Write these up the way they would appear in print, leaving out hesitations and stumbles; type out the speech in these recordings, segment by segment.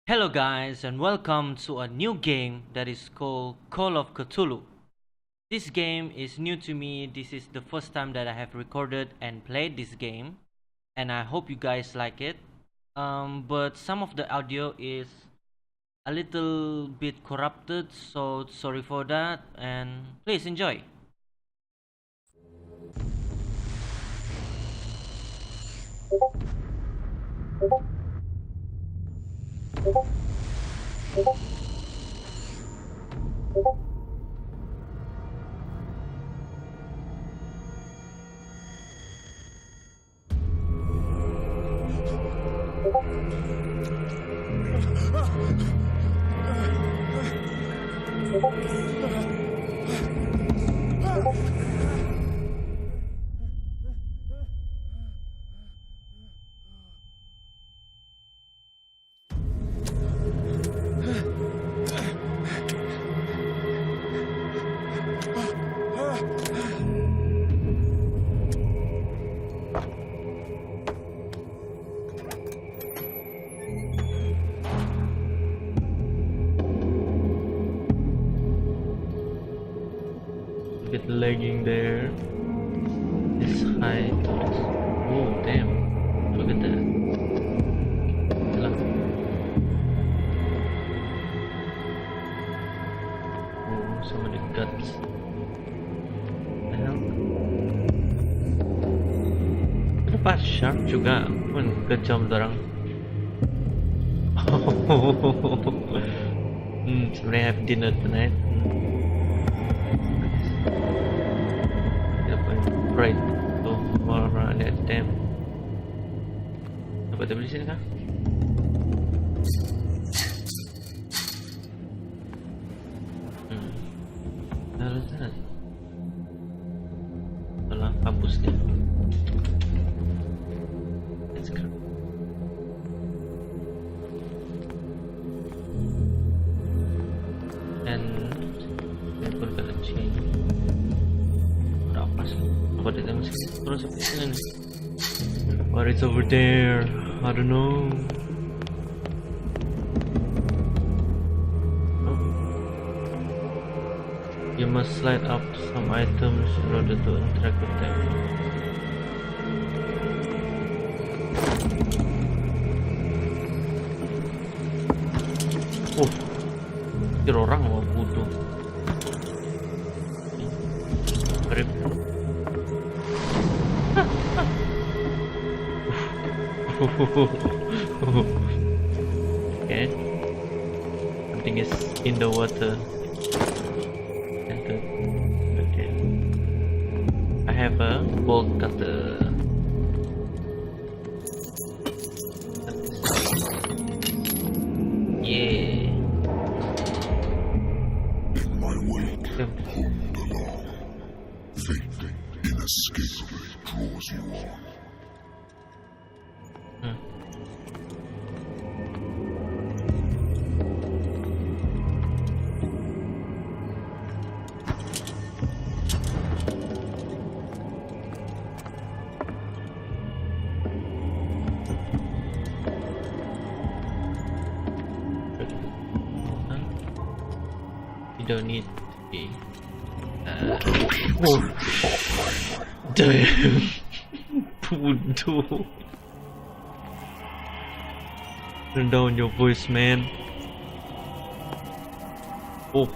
Hello guys and welcome to a new game that is called Call of Cthulhu. This game is new to me. This is the first time that I have recorded and played this game, and I hope you guys like it. But some of the audio is a little bit corrupted, so sorry for that, and please enjoy. Bit lagging there. This high. Oh damn! Look at that. Oh, so many guts. The hell? Kenapa shark juga pun kejam dorang? Sebenarnya have dinner tonight. Right, tuh orang lihat dem. Dapat beli sini kah? Harusnya setelah kampusnya. Let's go. And we're gonna change. What is over there? I don't know. Oh. You must slide up some items in order to interact with them. Oh, kira orang mau butuh. Rip. Okay, something is in the water. Okay, I have a bolt cutter. Yeah. In my wake, hummed along. Fate inescapably draws you on. You don't need to be. Oh, damn! Bodoh. Turn down your voice, man. Oh,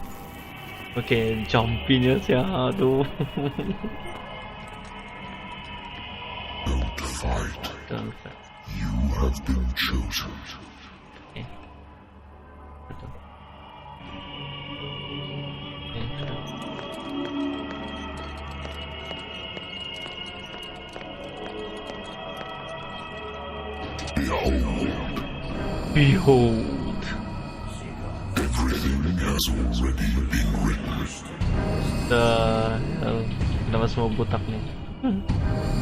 okay, jumpingnya sih, aduh. Don't fight. Don't fight. You have been chosen. Okay. Behold. Everything has already been written. The hell? Kenapa semua botak nih?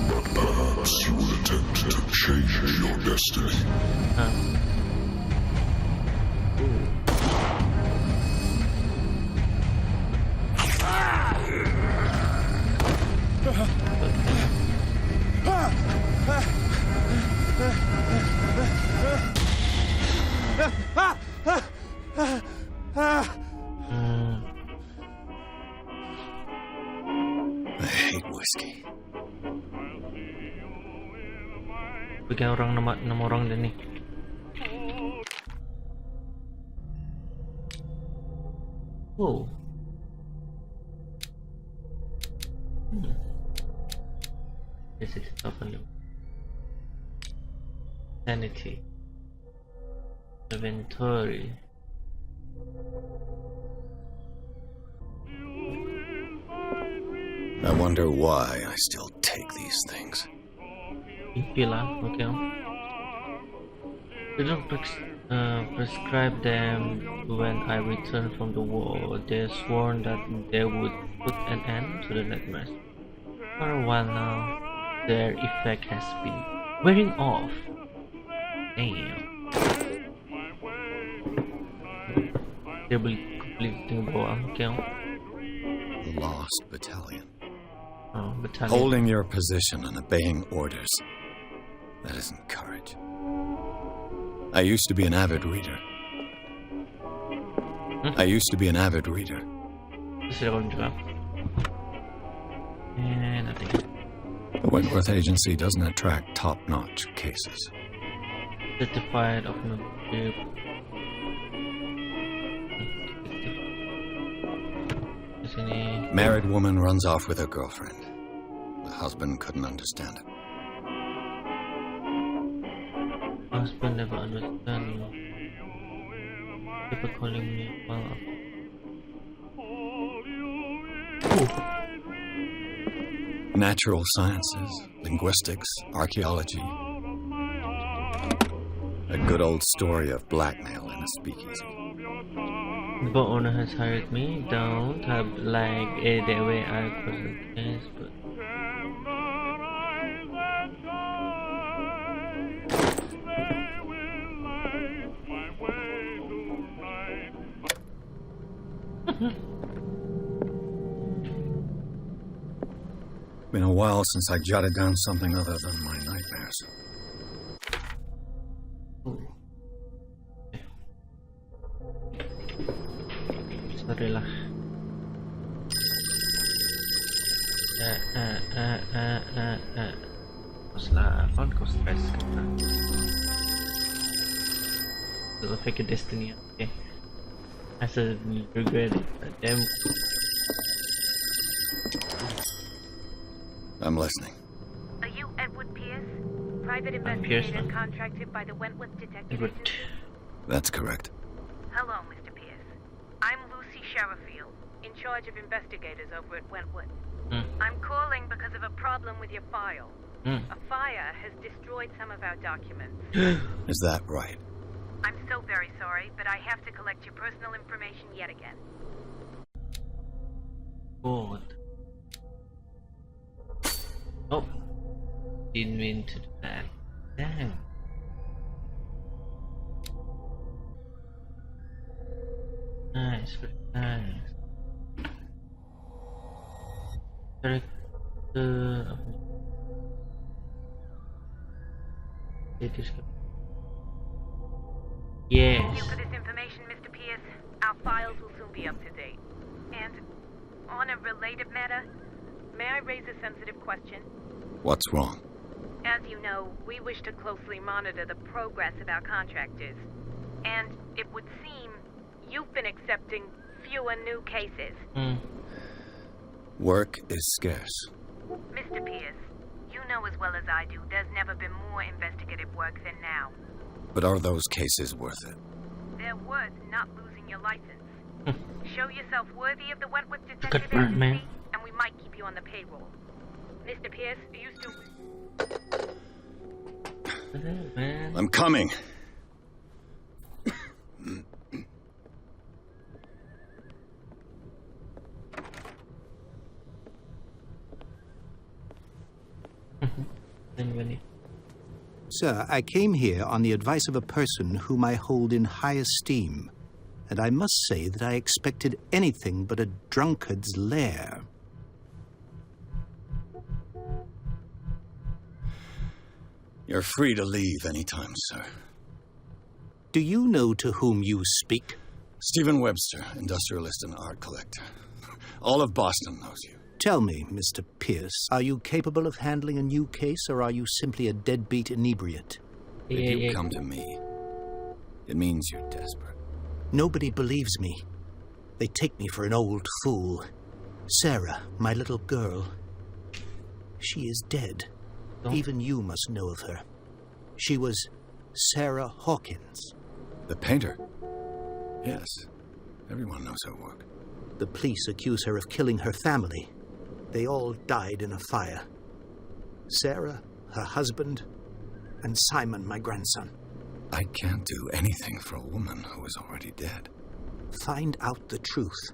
But perhaps you will attempt to change your destiny. Huh. I hate whiskey. Bikin orang enam orang dan nih. Wow. This is open. Sanity. Inventory. I wonder why I still take these things. Pillar, okay. They don't prescribe them when I return from the war. They sworn that they would put an end to the nightmares. For a while now, their effect has been wearing off. Damn. They will completely bawah, okay. The Lost Battalion. Oh, battalion. Holding your position and obeying orders. That isn't courage. I used to be an avid reader. Sudah kalau juga. Nothing. The Wentworth Agency doesn't attract top-notch cases. Certified of no. Sini. Married woman runs off with her girlfriend. The husband couldn't understand it. Husband never understand. People calling me well. Natural sciences, linguistics, archaeology. A good old story of blackmail in a speakeasy. The bar owner has hired me. Don't have like the way I was the case, but Been a while since I jotted down something other than my nightmares. sorry lah. Kau stress kan? It'll fake a destiny. Okay. I said regret it. Damn. I'm listening. Are you Edward Pierce? Private Pierce, investigator huh? contracted by the Wentworth Detective Edward. Agency? That's correct. Hello, Mr. Pierce. I'm Lucy Sherifield, in charge of investigators over at Wentworth. I'm calling because of a problem with your file. A fire has destroyed some of our documents. Is that right? I'm so very sorry, but I have to collect your personal information yet again. God. Oh. Didn't mean to do that. Damn. Nice, very nice. Character. Yes. Thank you for this information, Mr. Pierce. Our files will soon be up to date. And on a related matter, may I raise a sensitive question? What's wrong? As you know, we wish to closely monitor the progress of our contractors. And it would seem you've been accepting fewer new cases. Work is scarce. Mr. Pierce, you know as well as I do, there's never been more investigative work than now. But are those cases worth it? They're worth not losing your license. Show yourself worthy of the Wentworth Good Detective bird, man. Agency, and we might keep you on the payroll. Mr. Pierce, are you still... Man. I'm coming. Sir, I came here on the advice of a person whom I hold in high esteem, and I must say that I expected anything but a drunkard's lair. You're free to leave anytime, sir. Do you know to whom you speak? Stephen Webster, industrialist and art collector. All of Boston knows you. Tell me, Mr. Pierce, are you capable of handling a new case, or are you simply a deadbeat inebriate? If you come to me, it means you're desperate. Nobody believes me. They take me for an old fool. Sarah, my little girl, she is dead. Even you must know of her. She was Sarah Hawkins. The painter? Yes. Everyone knows her work. The police accuse her of killing her family. They all died in a fire. Sarah, her husband, and Simon, my grandson. I can't do anything for a woman who is already dead. Find out the truth.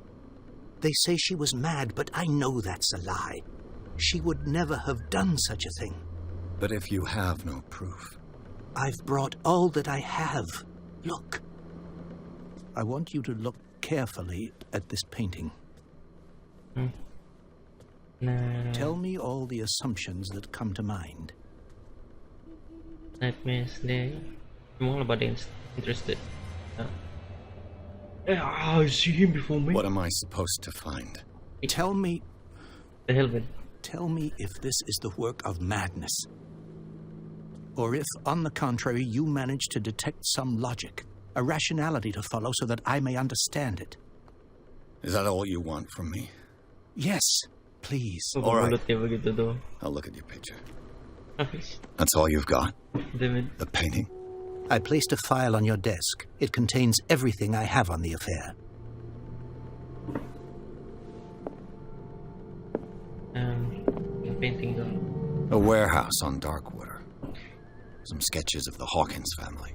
They say she was mad, but I know that's a lie. She would never have done such a thing. But if you have no proof... I've brought all that I have. Look. I want you to look carefully at this painting. No. Tell me all the assumptions that come to mind. Let me see. I'm all about interested. I see him before me. What am I supposed to find? Tell me... The helmet. Tell me if this is the work of madness. Or if, on the contrary, you manage to detect some logic, a rationality to follow so that I may understand it. Is that all you want from me? Yes, please. All right. Begitu I'll look at your picture. tuh. That's all you've got? Damn it. The painting? I placed a file on your desk. It contains everything I have on the affair. The painting though. A warehouse on Darkwater. Some sketches of the Hawkins family.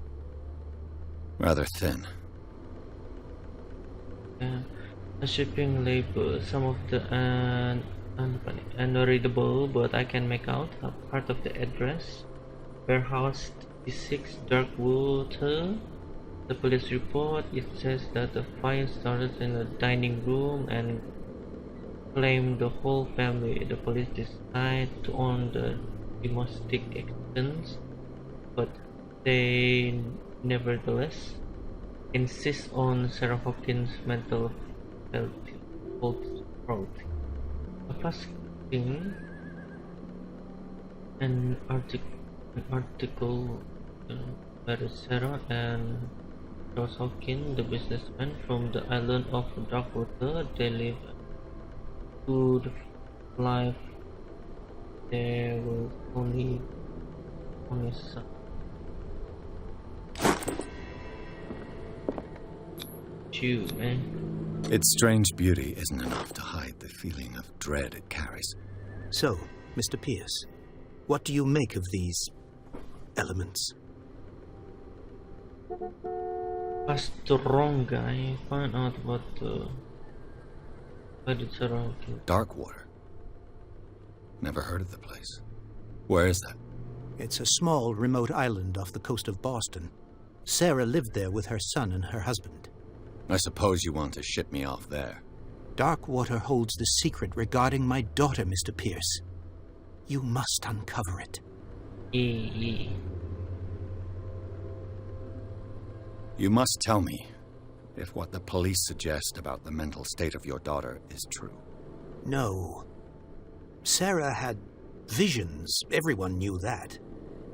Rather thin. A shipping label. Some of the unreadable, but I can make out a part of the address. Warehouse 6 Darkwater. The police report, it says that the fire started in the dining room and claimed the whole family. The police decide to own the domestic extents, but they nevertheless insist on Sarah Hawkins' mental faulty. A fasting an article by Sarah and Charles Hawkins, the businessman from the island of Darkwater. They live a good life. There was only son. You, man. Its strange beauty isn't enough to hide the feeling of dread it carries. So, Mr. Pierce, what do you make of these elements? As the wrong guy find out what why did Sarah Hawkins? Darkwater? Never heard of the place. Where is that? It's a small, remote island off the coast of Boston. Sarah lived there with her son and her husband. I suppose you want to ship me off there. Darkwater holds the secret regarding my daughter, Mr. Pierce. You must uncover it. Yeah. You must tell me if what the police suggest about the mental state of your daughter is true. No. Sarah had visions. Everyone knew that.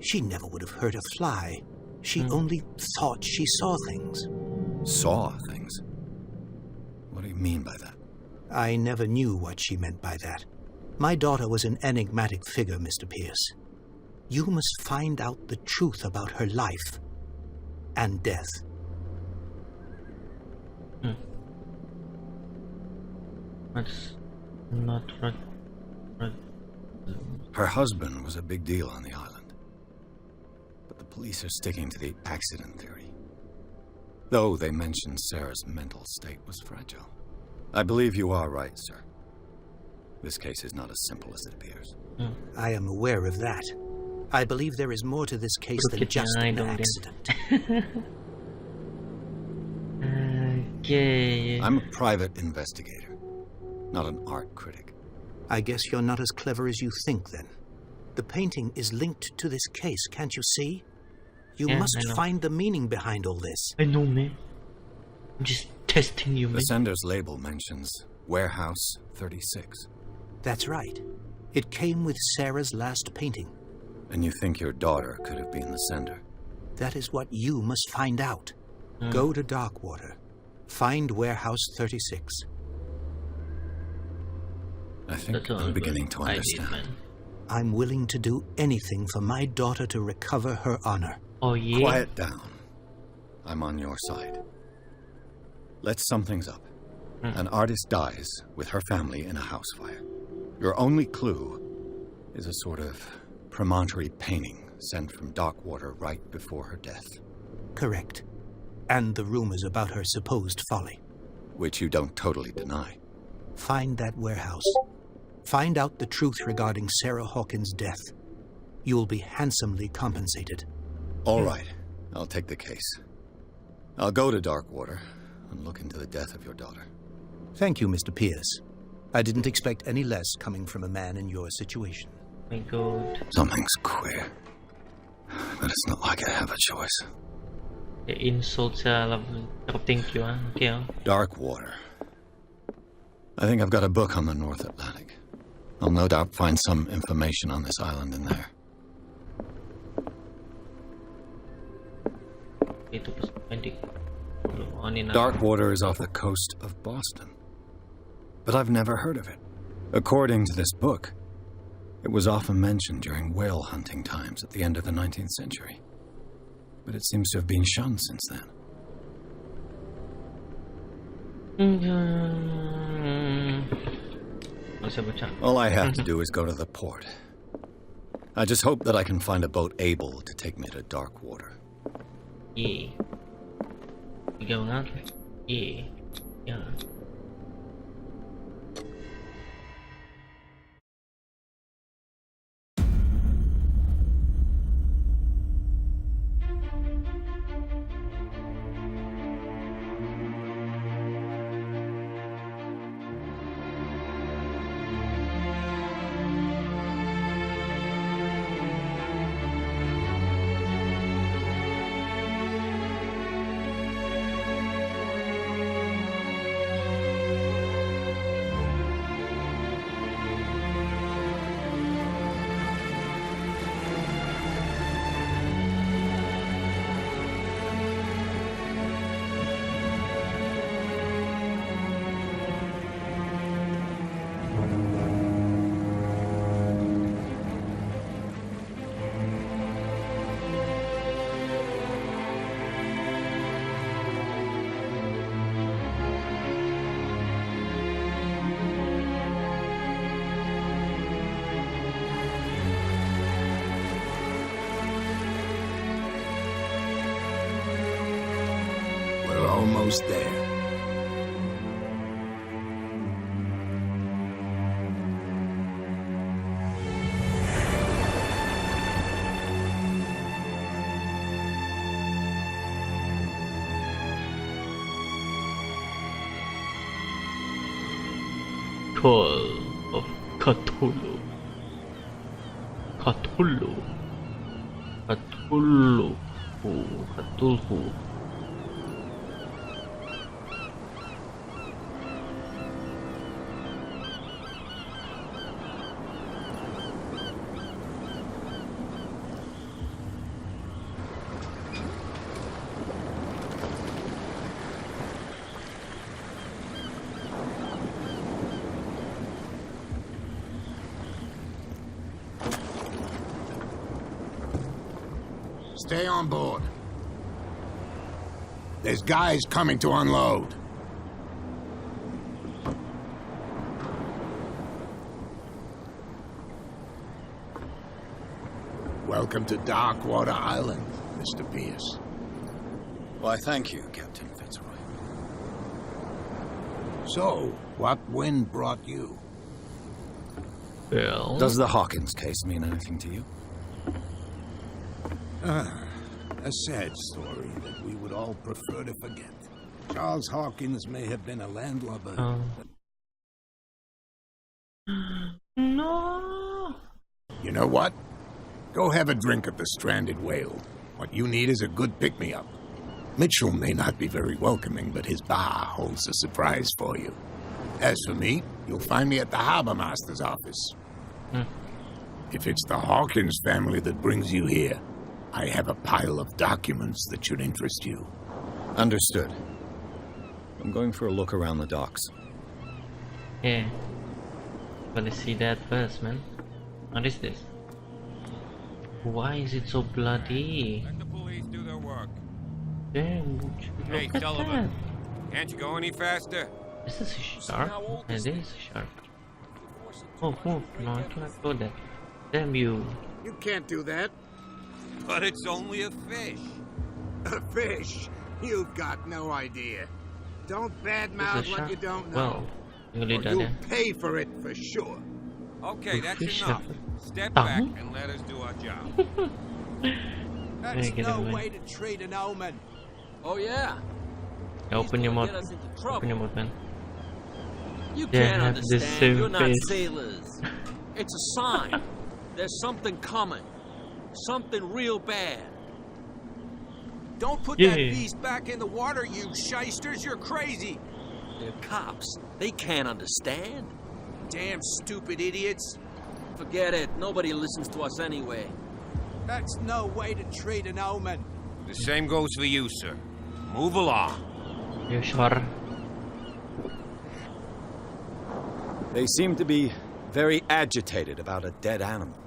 She never would have hurt a fly. She only thought she saw things. Saw things? What do you mean by that? I never knew what she meant by that. My daughter was an enigmatic figure, Mr. Pierce. You must find out the truth about her life and death. That's not right. Her husband was a big deal on the island. But the police are sticking to the accident theory. Though they mentioned Sarah's mental state was fragile. I believe you are right, sir. This case is not as simple as it appears. I am aware of that. I believe there is more to this case than just an accident. Okay. I'm a private investigator, not an art critic. I guess you're not as clever as you think, then. The painting is linked to this case, can't you see? You Yeah, must I know. find the meaning behind all this. I know, man. I'm just testing you, The man. sender's label mentions Warehouse 36. That's right. It came with Sarah's last painting. And you think your daughter could have been the sender? That is what you must find out. Go to Darkwater. Find Warehouse 36. I think That's all I'm beginning to I did, understand. man. I'm willing to do anything for my daughter to recover her honor. Oh, yeah? Quiet down. I'm on your side. Let's sum things up. An artist dies with her family in a house fire. Your only clue is a sort of promontory painting sent from Darkwater right before her death. Correct. And the rumors about her supposed folly. Which you don't totally deny. Find that warehouse. Find out the truth regarding Sarah Hawkins' death. You'll be handsomely compensated. All right, I'll take the case. I'll go to Darkwater and look into the death of your daughter. Thank you, Mr. Pierce. I didn't expect any less coming from a man in your situation. My God. Something's queer. But it's not like I have a choice. The insult sa love. Thank you, ah. Okay, ah. Darkwater. I think I've got a book on the North Atlantic. I'll no doubt find some information on this island in there. Ito pa sa pending. Anin na. Darkwater is off the coast of Boston. But I've never heard of it. According to this book, it was often mentioned during whale hunting times at the end of the 19th century. But it seems to have been shunned since then. All I have to do is go to the port. I just hope that I can find a boat able to take me to Darkwater. Yeah. Ikaw nga. Yeah. Yeah. We're almost there. Call of Cthulhu. Cthulhu. Cthulhu. Cthulhu. Stay on board. There's guys coming to unload. Welcome to Darkwater Island, Mr. Pierce. Why, thank you, Captain Fitzroy. So, what wind brought you? Well. Does the Hawkins case mean anything to you? A sad story that we would all prefer to forget. Charles Hawkins may have been a landlubber. No. You know what? Go have a drink at the Stranded Whale. What you need is a good pick-me-up. Mitchell may not be very welcoming, but his bar holds a surprise for you. As for me, you'll find me at the Harbor Master's office. If it's the Hawkins family that brings you here, I have a pile of documents that should interest you. Understood. I'm going for a look around the docks. Yeah. Wanna see that first, man. What is this? Why is it so bloody? Let the police do their work. Damn, Hey, look at Sullivan. that. Can't you go any faster? Is this a shark? It is a shark. Move. No, I cannot go there. Damn you. You can't do that. But it's only a fish. A fish? You've got no idea. Don't Is this a badmouth shark? what you don't know. Well, or really done you'll it. pay for it for sure. Okay, that's Fish enough. have Step tongue? back and let us do our job. That's get no away. way to treat an omen. Oh yeah? Open your mouth. Get us into Open trouble. your mouth, man. You They can't have the understand. same You're not face. sailors. It's a sign. There's something coming. Something real bad. Don't put Yeah. that beast back in the water, you shysters. You're crazy. They're cops. They can't understand. Damn stupid idiots. Forget it. Nobody listens to us anyway. That's no way to treat an omen. The same goes for you, sir. Move along. You sure? They seem to be very agitated about a dead animal.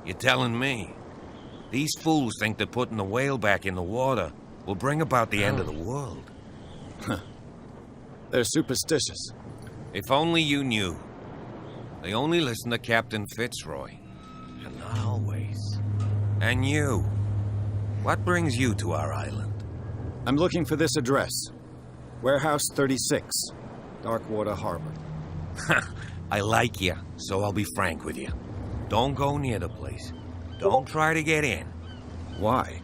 You're telling me? These fools think that putting the whale back in the water will bring about the end of the world. They're superstitious. If only you knew. They only listen to Captain Fitzroy. And not always. And you. What brings you to our island? I'm looking for this address. Warehouse 36, Darkwater Harbor. I like you, so I'll be frank with you. Don't go near the place. Don't try to get in. Why?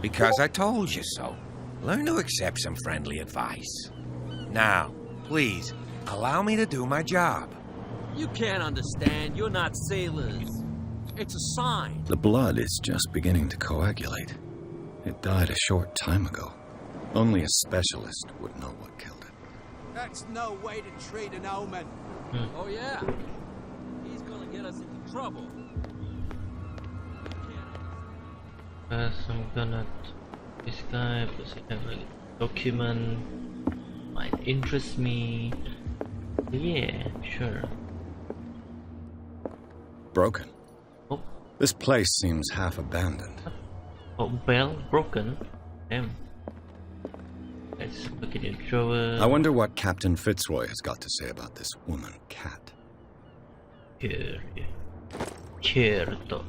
Because I told you so. Learn to accept some friendly advice. Now, please, allow me to do my job. You can't understand. You're not sailors. It's a sign. The blood is just beginning to coagulate. It died a short time ago. Only a specialist would know what killed it. That's no way to treat an omen. Oh yeah? He's gonna get us into trouble. First, I'm gonna this guy because I have a document might interest me. Yeah, sure. Broken. Oh, This place seems half abandoned. oh, bell broken. Damn. Let's look at your drawer. I wonder what Captain Fitzroy has got to say about this woman cat. Here, yeah. Certo.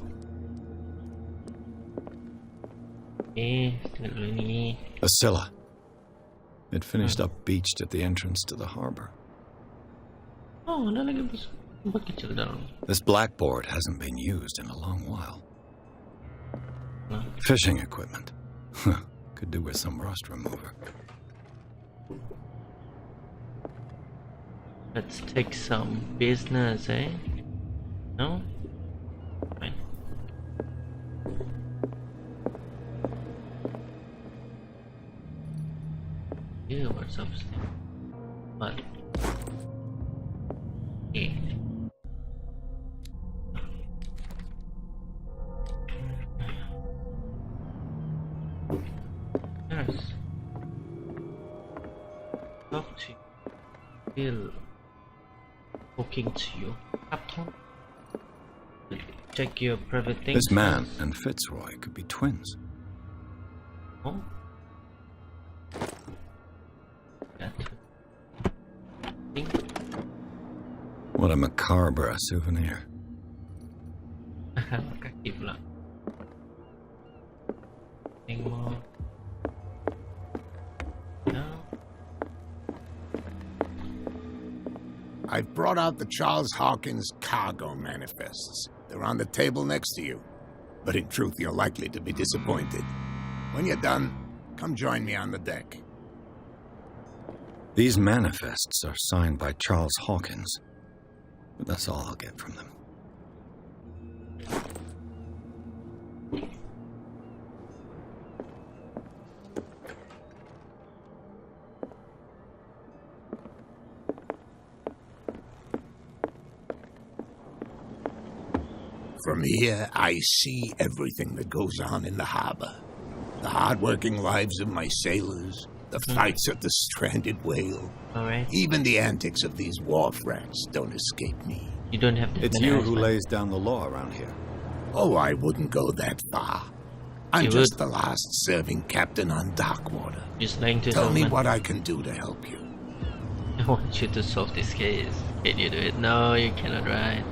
Tinggal dulu ni. A Scylla. It finished up beached at the entrance to the harbor. Oh, ada lagi tempat kecil dalam. This blackboard hasn't been used in a long while. Nah. Fishing equipment. Huh. Could do with some rust remover. Let's take some business, eh? No? Fine. Yeah, what's upstairs? What? Yeah. Yes. Talk to you. Bill. Talking to you. Captain. Check your private things. This man first. and Fitzroy could be twins. Oh. That. Thing. What a macabre souvenir. Kaki pula. Tengok. No. I've brought out the Charles Hawkins cargo manifests. They're on the table next to you. But in truth, you're likely to be disappointed. When you're done, come join me on the deck. These manifests are signed by Charles Hawkins. But that's all I'll get from them. From here, I see everything that goes on in the harbor. The hard-working lives of my sailors, the fights of the stranded whale. Alright. Even the antics of these wharf rats don't escape me. You don't have to. It's you who lays down the law around here. Oh, I wouldn't go that far. I'm You just would? the last serving captain on Darkwater. Just lying to Tell me someone. what I can do to help you. I want you to solve this case. Can you do it? No, you cannot, right?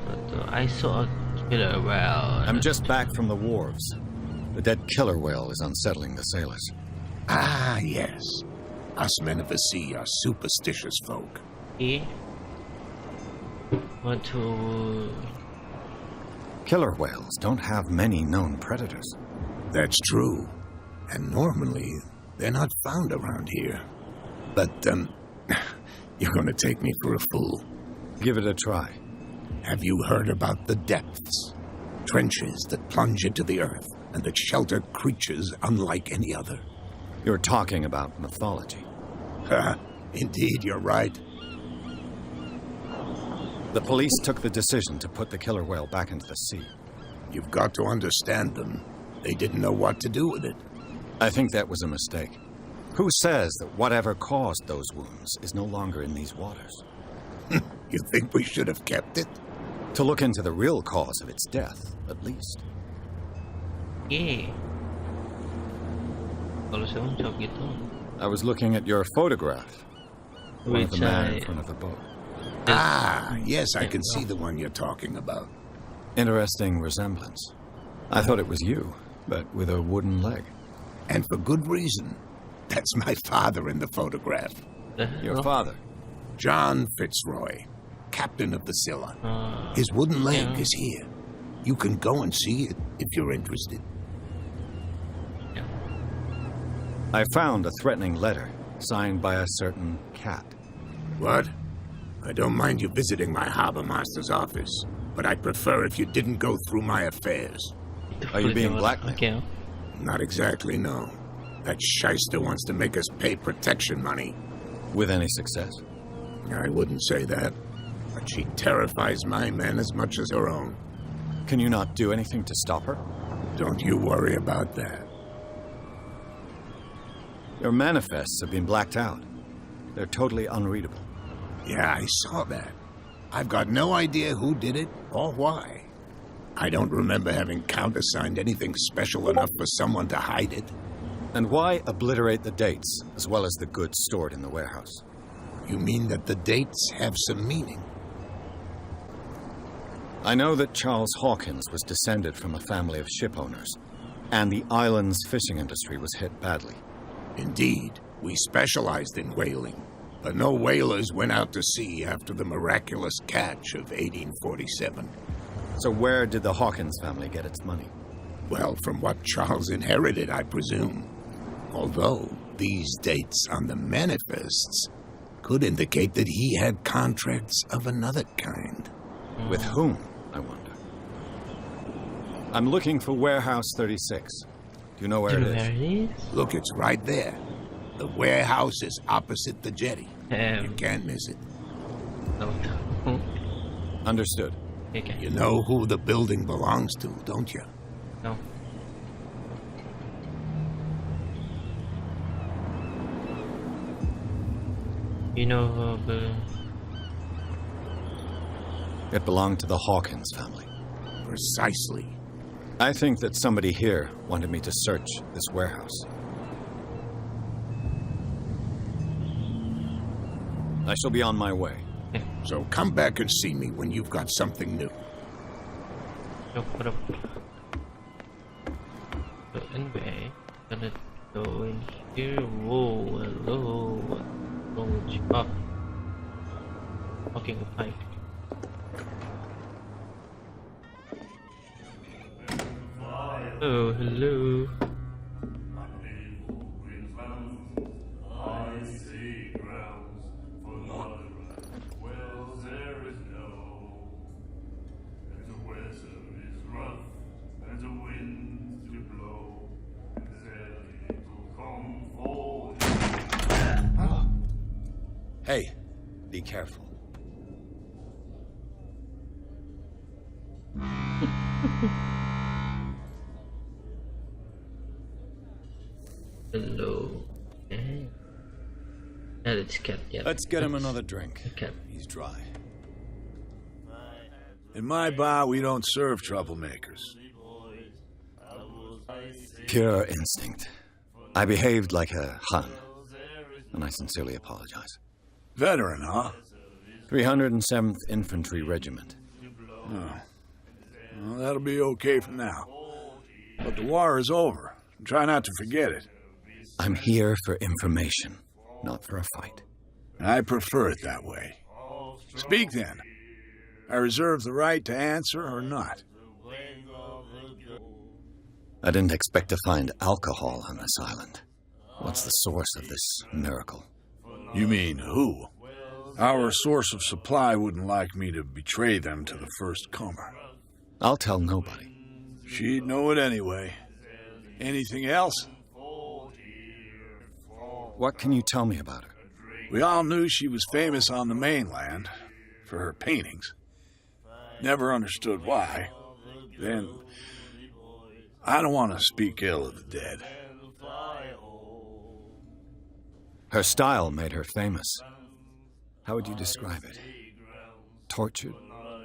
But, I saw a killer whale. I'm just back from the wharves. The dead killer whale is unsettling the sailors. Ah, yes. Us men of the sea are superstitious folk. Okay. What to... Killer whales don't have many known predators. That's true. And normally, they're not found around here. But, you're gonna take me for a fool. Give it a try. Have you heard about the depths? Trenches that plunge into the earth and that shelter creatures unlike any other. You're talking about mythology. Ha! Indeed, you're right. The police took the decision to put the killer whale back into the sea. You've got to understand them. They didn't know what to do with it. I think that was a mistake. Who says that whatever caused those wounds is no longer in these waters? You think we should have kept it? To look into the real cause of its death, at least. Yeah. Kalau saya jawab gitu. I was looking at your photograph. One of the Which man I- in front of the boat. Ah, yes, I can see the one you're talking about. Interesting resemblance. I thought it was you, but with a wooden leg. And for good reason. That's my father in the photograph. Your father. John Fitzroy, captain of the Scylla. Uh, His wooden leg yeah. is here. You can go and see it if you're interested. I found a threatening letter signed by a certain cat. What? I don't mind you visiting my harbor master's office, but I'd prefer if you didn't go through my affairs. Are you being blackmailed? Okay. Not exactly, no. That shyster wants to make us pay protection money. With any success? I wouldn't say that, but she terrifies my men as much as her own. Can you not do anything to stop her? Don't you worry about that. Your manifests have been blacked out. They're totally unreadable. Yeah, I saw that. I've got no idea who did it or why. I don't remember having countersigned anything special enough for someone to hide it. And why obliterate the dates, as well as the goods stored in the warehouse? You mean that the dates have some meaning? I know that Charles Hawkins was descended from a family of ship owners, and the island's fishing industry was hit badly. Indeed, we specialized in whaling, but no whalers went out to sea after the miraculous catch of 1847. So where did the Hawkins family get its money? Well, from what Charles inherited, I presume. Although these dates on the manifests could indicate that he had contracts of another kind. With whom, I wonder? I'm looking for Warehouse 36. Do you know where it is? Where it is? Look, it's right there. The warehouse is opposite the jetty. You can't miss it. No. Understood. Okay. You know who the building belongs to, don't you? No. You know, It belonged to the Hawkins family. Precisely. I think that somebody here wanted me to search this warehouse. I shall be on my way. So come back and see me when you've got something new. no, what up? So anyway, gonna go in here. Whoa, hello. What's wrong with you? Oh. Okay, a pipe. Oh, hello. Hey, be careful. Hello. Okay. It's cat. Yeah. Let's get him another drink. Cat. He's dry. In my bar, we don't serve troublemakers. Pure instinct. I behaved like a Hun, and I sincerely apologize. Veteran, huh? 307th Infantry Regiment. Oh. Well, that'll be okay for now. But the war is over. Try not to forget it. I'm here for information, not for a fight. I prefer it that way. Speak then. I reserve the right to answer or not. I didn't expect to find alcohol on this island. What's the source of this miracle? You mean who? Our source of supply wouldn't like me to betray them to the first comer. I'll tell nobody. She'd know it anyway. Anything else? What can you tell me about her? We all knew she was famous on the mainland for her paintings. Never understood why. Then, I don't want to speak ill of the dead. Her style made her famous. How would you describe it? Tortured?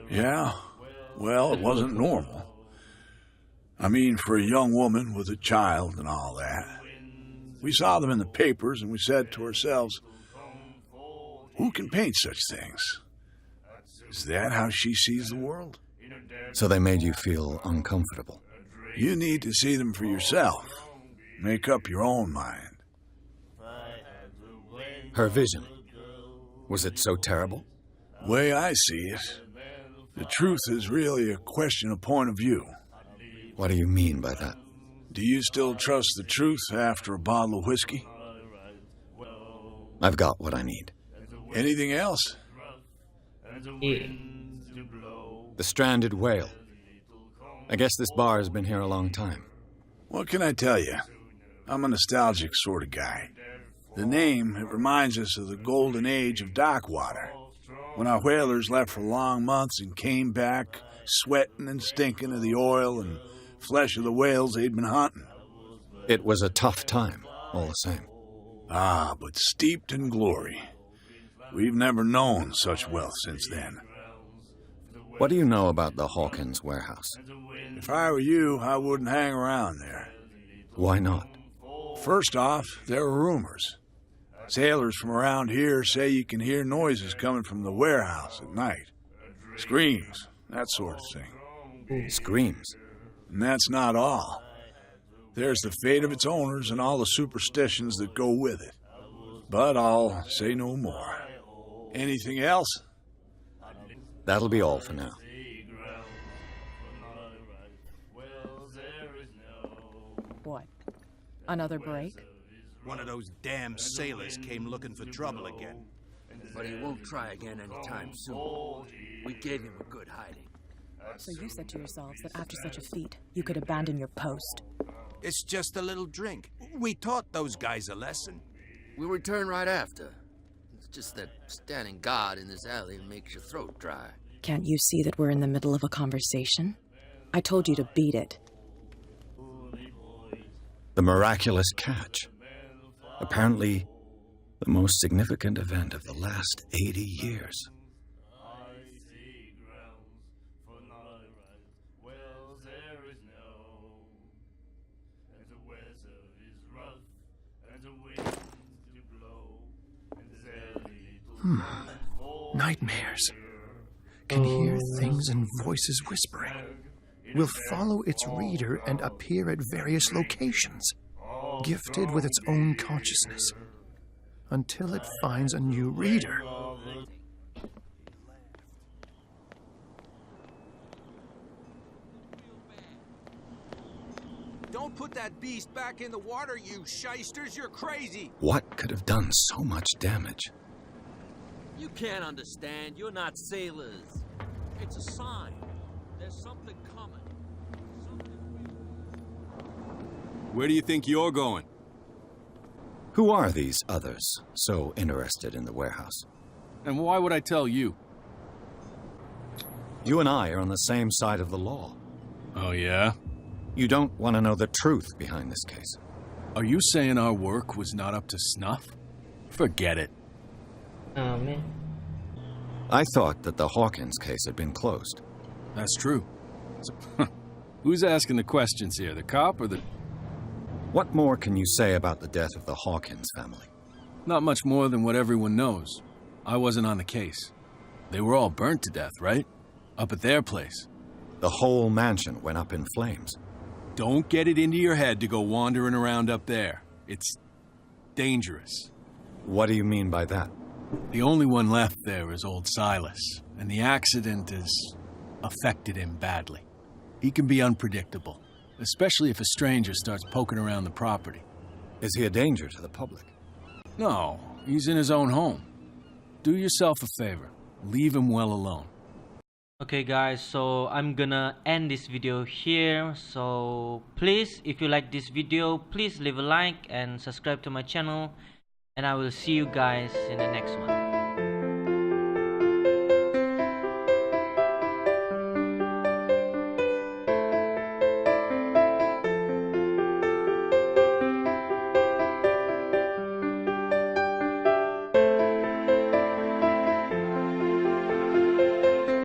Yeah? Well, it wasn't normal. I mean, for a young woman with a child and all that. We saw them in the papers and we said to ourselves, who can paint such things? Is that how she sees the world? So they made you feel uncomfortable. You need to see them for yourself. Make up your own mind. Her vision. Was it so terrible? Way I see it, the truth is really a question of point of view. What do you mean by that? Do you still trust the truth after a bottle of whiskey? I've got what I need. Anything else? Yeah. The stranded whale. I guess this bar has been here a long time. What can I tell you? I'm a nostalgic sort of guy. The name, it reminds us of the golden age of dockwater, when our whalers left for long months and came back sweating and stinking of the oil and flesh of the whales they'd been hunting. It was a tough time, all the same. Ah, but steeped in glory. We've never known such wealth since then. What do you know about the Hawkins warehouse? If I were you, I wouldn't hang around there. Why not? First off, there are rumors. Sailors from around here say you can hear noises coming from the warehouse at night. Screams, that sort of thing. Screams. And that's not all. There's the fate of its owners and all the superstitions that go with it. But I'll say no more. Anything else? That'll be all for now. What? Another break? One of those damn sailors came looking for trouble again. But he won't try again anytime soon. We gave him a good hiding. So you said to yourselves that after such a feat, you could abandon your post. It's just a little drink. We taught those guys a lesson. We'll return right after. It's just that standing guard in this alley makes your throat dry. Can't you see that we're in the middle of a conversation? I told you to beat it. The miraculous catch. Apparently, the most significant event of the last 80 years. Nightmares. Can hear things and voices whispering. Will follow its reader and appear at various locations, gifted with its own consciousness, until it finds a new reader. Don't put that beast back in the water, you shysters. You're crazy. What could have done so much damage? You can't understand. You're not sailors. It's a sign. There's something coming. Where do you think you're going? Who are these others so interested in the warehouse? And why would I tell you? You and I are on the same side of the law. Oh, yeah? You don't want to know the truth behind this case. Are you saying our work was not up to snuff? Forget it. Oh, man. I thought that the Hawkins case had been closed. That's true. So, who's asking the questions here, the cop or the... What more can you say about the death of the Hawkins family? Not much more than what everyone knows. I wasn't on the case. They were all burnt to death, right? Up at their place. The whole mansion went up in flames. Don't get it into your head to go wandering around up there. It's dangerous. What do you mean by that? The only one left there is old Silas, and the accident has affected him badly. He can be unpredictable, especially if a stranger starts poking around the property. Is he a danger to the public? No, he's in his own home. Do yourself a favor. Leave him well alone. Okay guys, so I'm gonna end this video here. So please, if you like this video, please leave a like and subscribe to my channel. And I will see you guys in the next one.